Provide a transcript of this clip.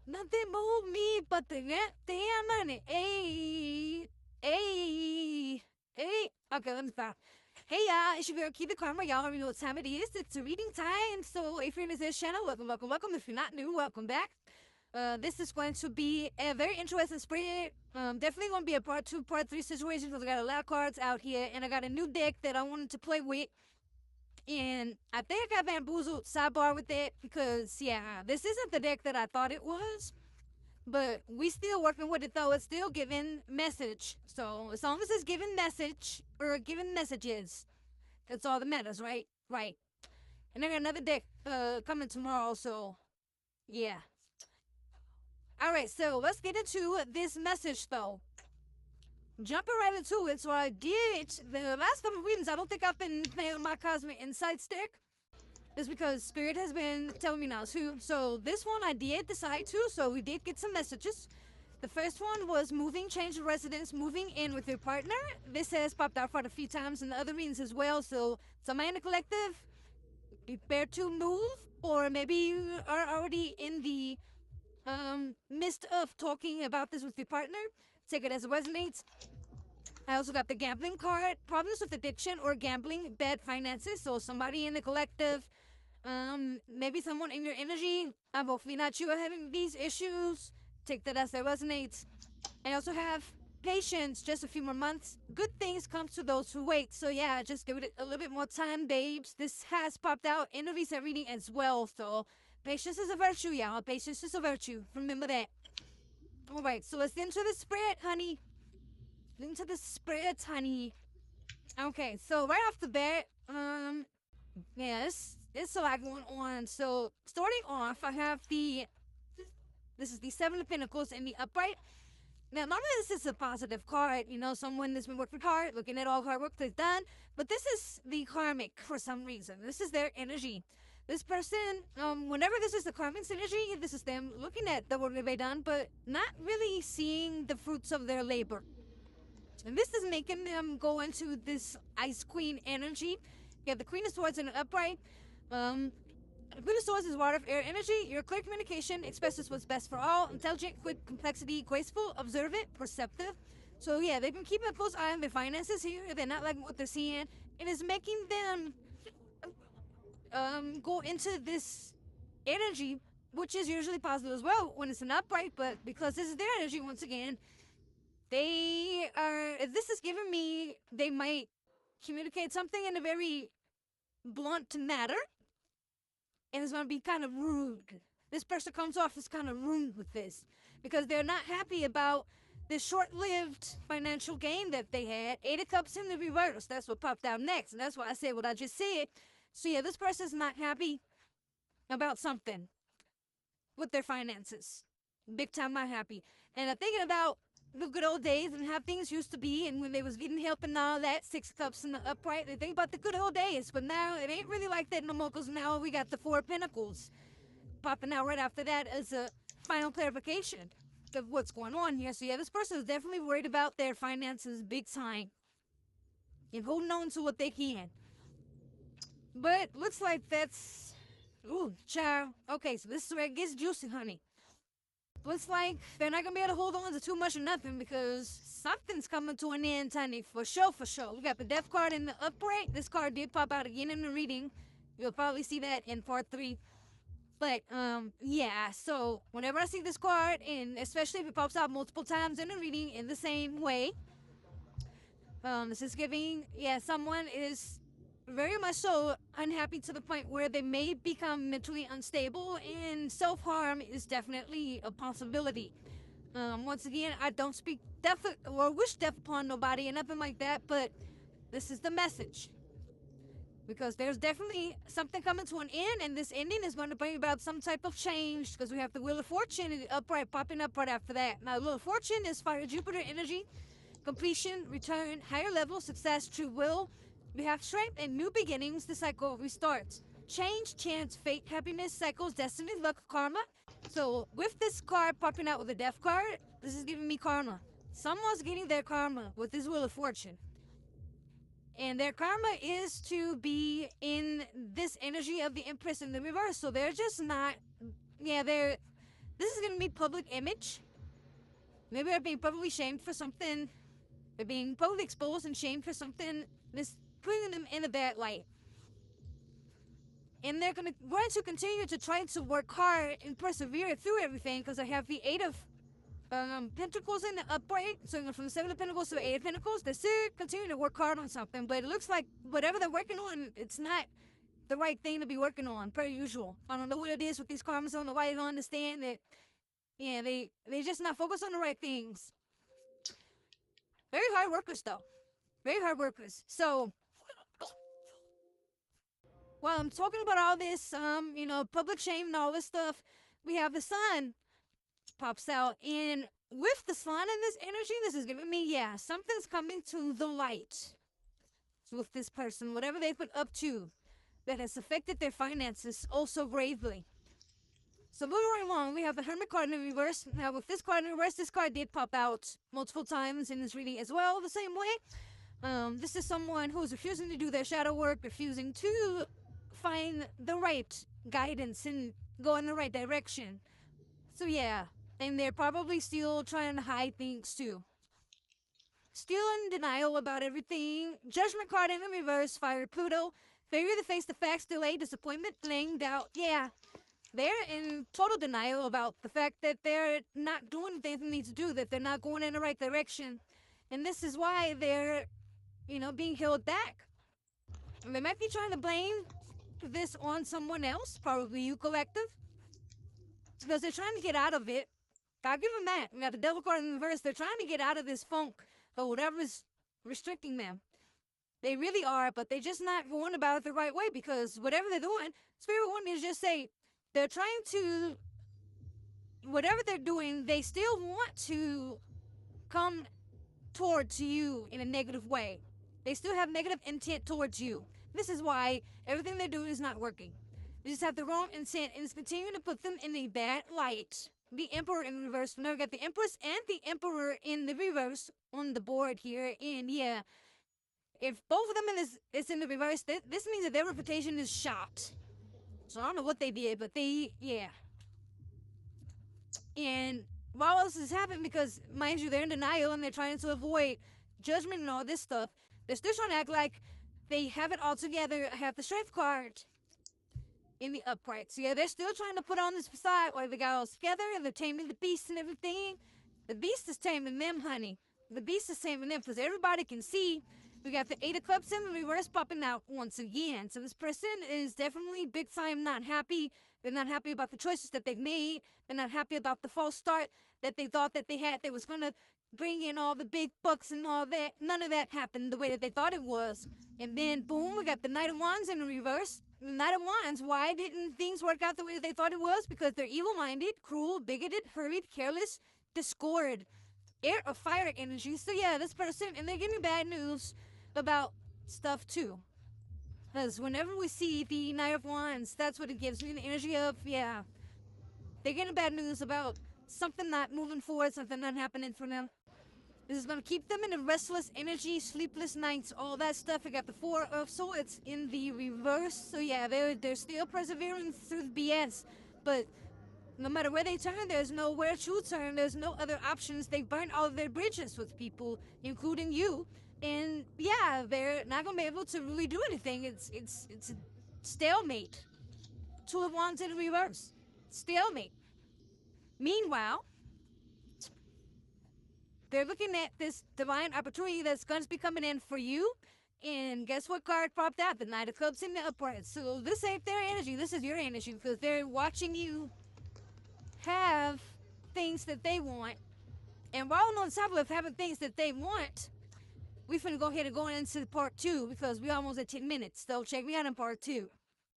Nothing moved me but the goddamn money. Hey, hey, hey. Okay, let me stop. Hey y'all, it's your girl Keep the Karma. Y'all already know what time it is. It's a reading time. So if you're new to this channel, welcome, welcome, welcome. If you're not new, welcome back. This is going to be a very interesting spread. Definitely going to be a part 2, part 3 situation because I got a lot of cards out here and I got a new deck that I wanted to play with. And I think I got bamboozled sidebar with it because, yeah, this isn't the deck that I thought it was. But we still working with it though. It's still giving message. So as long as it's giving message or giving messages, that's all that matters, right? Right. And I got another deck coming tomorrow, so yeah. Alright, so let's get into this message though. Jumping right into it, so I did the last couple of readings. I don't think I've been playing my Cosmic Insights deck. Just because Spirit has been telling me now too. So this one I did decide to, so we did get some messages. The first one was moving, change of residence, moving in with your partner. This has popped out quite a few times in the other readings as well. So somebody in the collective, prepare to move, or maybe you are already in the midst of talking about this with your partner. Take it as it resonates. I also got the gambling card, problems with addiction or gambling, bad finances. So somebody in the collective, maybe someone in your energy, hopefully not you, are having these issues. Take that as it resonates. I also have patience, just a few more months. Good things come to those who wait. So yeah, just give it a little bit more time, babes. This has popped out in a recent reading as well. So patience is a virtue, y'all. Patience is a virtue. Remember that. All right, so let's into the spread, honey. Into the spread, honey. Okay, so right off the bat, yes, it's a lot going on. So starting off, I have this is the Seven of Pentacles in the upright. Now, normally this is a positive card, you know, someone that's been working hard, looking at all hard work they've done, but this is the karmic for some reason. This is their energy. This person, whenever this is the karmic's energy, this is them looking at the work that they've done, but not really seeing the fruits of their labor. And this is making them go into this Ice Queen energy. You have the Queen of Swords in an upright. Queen of Swords is water of air energy. Your clear communication expresses what's best for all. Intelligent, quick, complexity, graceful, observant, perceptive. So yeah, they've been keeping a close eye on their finances here. They're not liking what they're seeing. It is making them go into this energy, which is usually positive as well when it's an upright, but because this is their energy once again, they are, this is giving me, they might communicate something in a very blunt manner, and it's going to be kind of rude. This person comes off as kind of rude with this because they're not happy about this short-lived financial gain that they had. Eight of Cups in the reverse. That's what popped out next, and that's why I said what I just said. So yeah, this person's not happy about something with their finances. Big time not happy. And I'm thinking about the good old days and how things used to be, and when they was getting help and all that, Six of Cups in the upright, they think about the good old days, but now it ain't really like that no more, because now we got the Four of Pentacles popping out right after that as a final clarification of what's going on here. So yeah, this person is definitely worried about their finances big time and holding on to what they can. But looks like that's, ooh, child. Okay, so this is where it gets juicy, honey. Looks like they're not gonna be able to hold on to too much of nothing because something's coming to an end, honey. For sure, for sure. We got the Death card in the upright. This card did pop out again in the reading. You'll probably see that in part 3. But, yeah, so whenever I see this card, and especially if it pops out multiple times in a reading in the same way, this is giving, yeah, someone is very much so unhappy to the point where they may become mentally unstable, and self-harm is definitely a possibility. Once again, I don't speak death or wish death upon nobody and nothing like that, but this is the message. Because there's definitely something coming to an end, and this ending is going to bring about some type of change, because we have the Wheel of Fortune and the upright popping up right after that. Now, the Wheel of Fortune is fire Jupiter energy, completion, return, higher level, success, true will. We have strength and new beginnings. The cycle restarts. Change, chance, fate, happiness, cycles, destiny, luck, karma. So with this card popping out with the Death card, this is giving me karma. Someone's getting their karma with this Wheel of Fortune. And their karma is to be in this energy of the Empress in the reverse. So they're just not, yeah, they're This is gonna be public image. Maybe they're being publicly shamed for something. They're being publicly exposed and shamed for something. This putting them in a bad light. And they're going to continue to try to work hard and persevere through everything because I have the Eight of Pentacles in the upright. So from the Seven of Pentacles to the Eight of Pentacles, they're still continuing to work hard on something. But it looks like whatever they're working on, it's not the right thing to be working on, per usual. I don't know what it is with these karmas. I don't know why they don't understand that. Yeah, they just not focused on the right things. Very hard workers, though. Very hard workers. So, while I'm talking about all this, public shame and all this stuff, we have the sun pops out. And with the sun in this energy, this is giving me, something's coming to the light with this person. Whatever they've been up to that has affected their finances also gravely. So moving right along, we have the Hermit card in reverse. Now with this card in reverse, this card did pop out multiple times in this reading as well, the same way. This is someone who's refusing to do their shadow work, refusing to find the right guidance and go in the right direction. So yeah, and they're probably still trying to hide things too. Still in denial about everything. Judgment card in the reverse, Fire Pluto. Failure to face the facts, delay, disappointment, blame, doubt. Yeah, they're in total denial about the fact that they're not doing the things they need to do, that they're not going in the right direction. And this is why they're, being held back. And they might be trying to blame this on someone else, probably you, collective. Because they're trying to get out of it. I'll give them that. We got the Devil card in the reverse. They're trying to get out of this funk or whatever's restricting them. They really are, but they're just not going about it the right way because whatever they're doing, Spirit One is just say, they're trying to, whatever they're doing, they still want to come towards you in a negative way. They still have negative intent towards you. This is why everything they're doing is not working. They just have the wrong intent and it's continuing to put them in a bad light. The Emperor in reverse. Now we got the Empress and the Emperor in the reverse on the board here. And yeah, if both of them is in the reverse, this means that their reputation is shot. So I don't know what they did, but yeah. And while all this is happening, because, mind you, they're in denial and they're trying to avoid judgment and all this stuff, they're still trying to act like they have it all together. I have the Strength card in the upright. So yeah, they're still trying to put on this facade while they got all together and they're taming the beast and everything. The beast is taming them, honey. The beast is taming them because everybody can see. We got the Eight of Cups in the reverse popping out once again. So this person is definitely big time not happy. They're not happy about the choices that they've made. They're not happy about the false start that they thought that they had. They was going to bring in all the big bucks and all that. None of that happened the way that they thought it was. And then, boom, we got the Knight of Wands in the reverse. The Knight of Wands, why didn't things work out the way that they thought it was? Because they're evil-minded, cruel, bigoted, hurried, careless, discord. Air or fire energy. So yeah, this person, and they give me bad news about stuff too. Because whenever we see the Knight of Wands, that's what it gives me, the energy of, yeah. They're getting bad news about something not moving forward, something not happening for them. This is going to keep them in a restless energy, sleepless nights, all that stuff. We got the Four of Swords in the reverse. So yeah, they're still persevering through the BS. But no matter where they turn, there's nowhere to turn. There's no other options. They burned all of their bridges with people, including you. And yeah, they're not gonna be able to really do anything. It's a stalemate. Two of Wands in reverse. Stalemate. Meanwhile, they're looking at this divine opportunity that's going to be coming in for you. And guess what card popped out? The Knight of Cups in the upright. So this ain't their energy. This is your energy because they're watching you have things that they want. And while on top of having things that they want, we finna go ahead and go into part 2 because we almost at 10 minutes. So check me out in part 2.